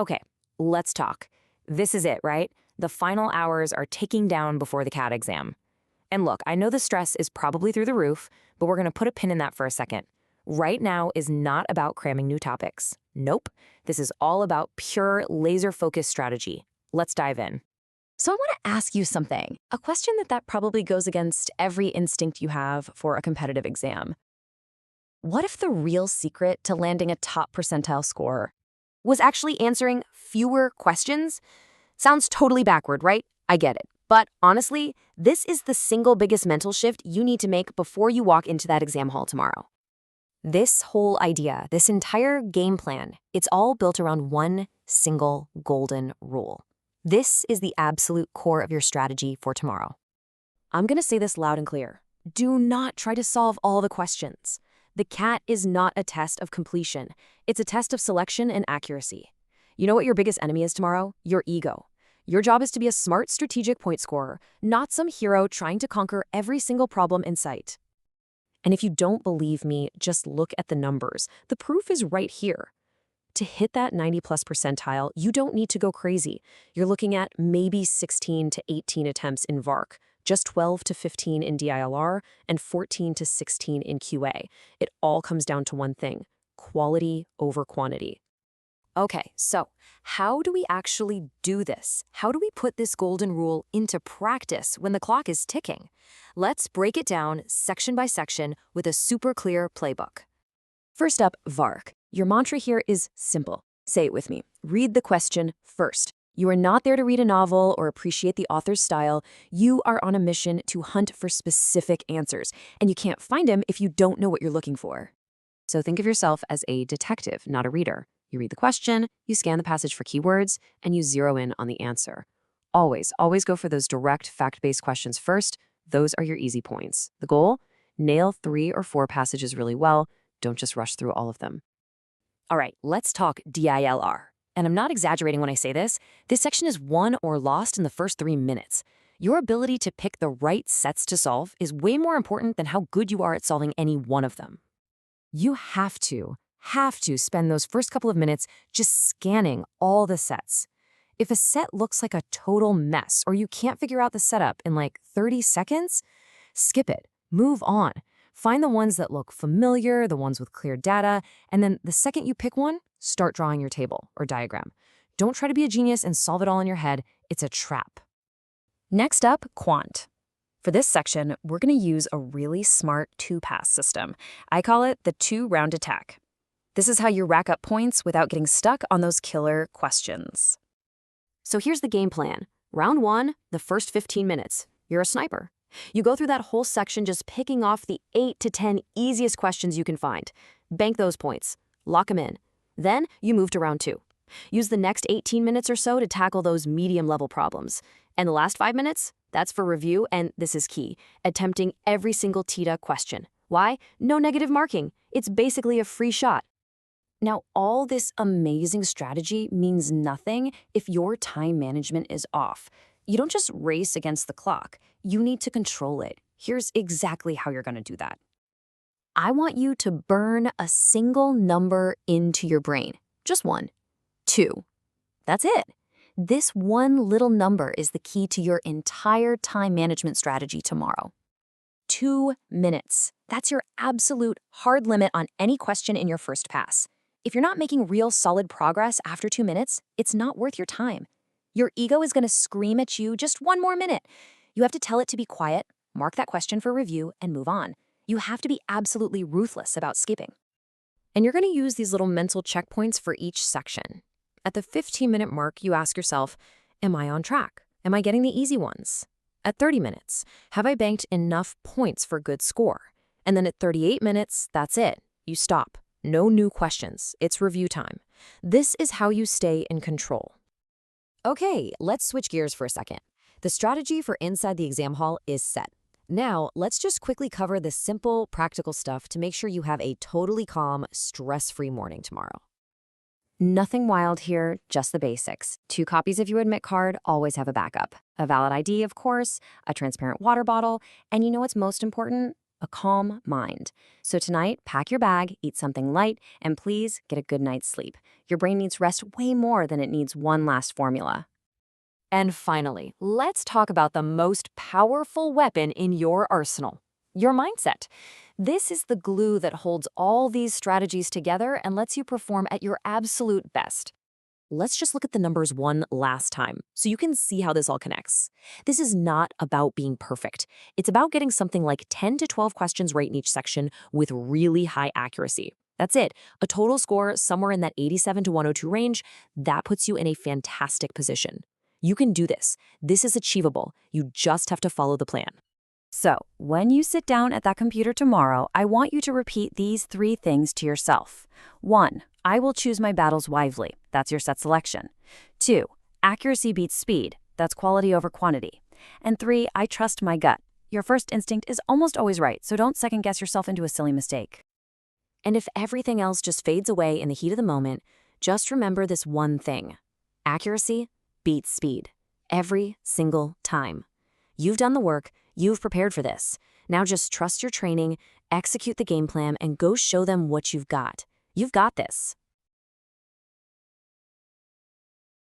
Okay, let's talk. This is it, right? The final hours are ticking down before the CAT exam. And look, I know the stress is probably through the roof, but we're going to put a pin in that for a second. Right now is not about cramming new topics. Nope. This is all about pure laser-focused strategy. Let's dive in. So I want to ask you something, a question that probably goes against every instinct you have for a competitive exam. What if the real secret to landing a top percentile score Was actually answering fewer questions? Sounds totally backward, right? I get it. But honestly, this is the single biggest mental shift you need to make before you walk into that exam hall tomorrow. This whole idea, this entire game plan, it's all built around one single golden rule. This is the absolute core of your strategy for tomorrow. I'm going to say this loud and clear. Do not try to solve all the questions. The CAT is not a test of completion. It's a test of selection and accuracy. You know what your biggest enemy is tomorrow? Your ego. Your job is to be a smart, strategic point scorer, not some hero trying to conquer every single problem in sight. And if you don't believe me, just look at the numbers. The proof is right here. To hit that 90+ percentile, you don't need to go crazy. You're looking at maybe 16 to 18 attempts in VARC, just 12 to 15 in DILR, and 14 to 16 in QA. It all comes down to one thing: quality over quantity. Okay, so how do we actually do this? How do we put this golden rule into practice when the clock is ticking? Let's break it down section by section with a super clear playbook. First up, VARC. Your mantra here is simple. Say it with me. Read the question first. You are not there to read a novel or appreciate the author's style. You are on a mission to hunt for specific answers, and you can't find them if you don't know what you're looking for. So think of yourself as a detective, not a reader. You read the question, you scan the passage for keywords, and you zero in on the answer. Always go for those direct, fact-based questions first. Those are your easy points. The goal? Nail 3 or 4 passages really well. Don't just rush through all of them. All right, let's talk DILR. And I'm not exaggerating when I say this. This section is won or lost in the first 3 minutes. Your ability to pick the right sets to solve is way more important than how good you are at solving any one of them. You have to spend those first couple of minutes just scanning all the sets. If a set looks like a total mess or you can't figure out the setup in like 30 seconds, skip it, move on. Find the ones that look familiar, the ones with clear data, and then the second you pick one, start drawing your table or diagram. Don't try to be a genius and solve it all in your head. It's a trap. Next up, quant. For this section, we're going to use a really smart 2-pass system. I call it the 2-round attack. This is how you rack up points without getting stuck on those killer questions. So here's the game plan. Round 1, the first 15 minutes. You're a sniper. You go through that whole section just picking off the 8 to 10 easiest questions you can find. Bank those points. Lock them in. Then you move to round 2. Use the next 18 minutes or so to tackle those medium-level problems. And the last 5 minutes, that's for review, and this is key, attempting every single TITA question. Why? No negative marking. It's basically a free shot. Now, all this amazing strategy means nothing if your time management is off. You don't just race against the clock. You need to control it. Here's exactly how you're going to do that. I want you to burn a single number into your brain. Just one. 2. That's it. This one little number is the key to your entire time management strategy tomorrow. 2 minutes. That's your absolute hard limit on any question in your first pass. If you're not making real solid progress after 2 minutes, it's not worth your time. Your ego is going to scream at you just 1 more minute. You have to tell it to be quiet, mark that question for review, and move on. You have to be absolutely ruthless about skipping. And you're going to use these little mental checkpoints for each section. At the 15-minute mark, you ask yourself, am I on track? Am I getting the easy ones? At 30 minutes, have I banked enough points for a good score? And then at 38 minutes, that's it. You stop. No new questions. It's review time. This is how you stay in control. Okay, let's switch gears for a second. The strategy for inside the exam hall is set. Now, let's just quickly cover the simple, practical stuff to make sure you have a totally calm, stress-free morning tomorrow. Nothing wild here, just the basics. 2 copies of your admit card, always have a backup. A valid ID, of course, a transparent water bottle, and you know what's most important? a calm mind. So tonight, pack your bag, eat something light, and please get a good night's sleep. Your brain needs rest way more than it needs one last formula. And finally, let's talk about the most powerful weapon in your arsenal, your mindset. This is the glue that holds all these strategies together and lets you perform at your absolute best. Let's just look at the numbers one last time so you can see how this all connects. This is not about being perfect. It's about getting something like 10 to 12 questions right in each section with really high accuracy. That's it. A total score somewhere in that 87 to 102 range, that puts you in a fantastic position. You can do this. This is achievable. You just have to follow the plan. So, when you sit down at that computer tomorrow, I want you to repeat these 3 things to yourself. 1. I will choose my battles wisely. That's your set selection. 2. Accuracy beats speed. That's quality over quantity. And 3. I trust my gut. Your first instinct is almost always right, so don't second-guess yourself into a silly mistake. And if everything else just fades away in the heat of the moment, just remember this one thing. Accuracy beats speed. Every single time. You've done the work. You've prepared for this. Now just trust your training, execute the game plan, and go show them what you've got. You've got this.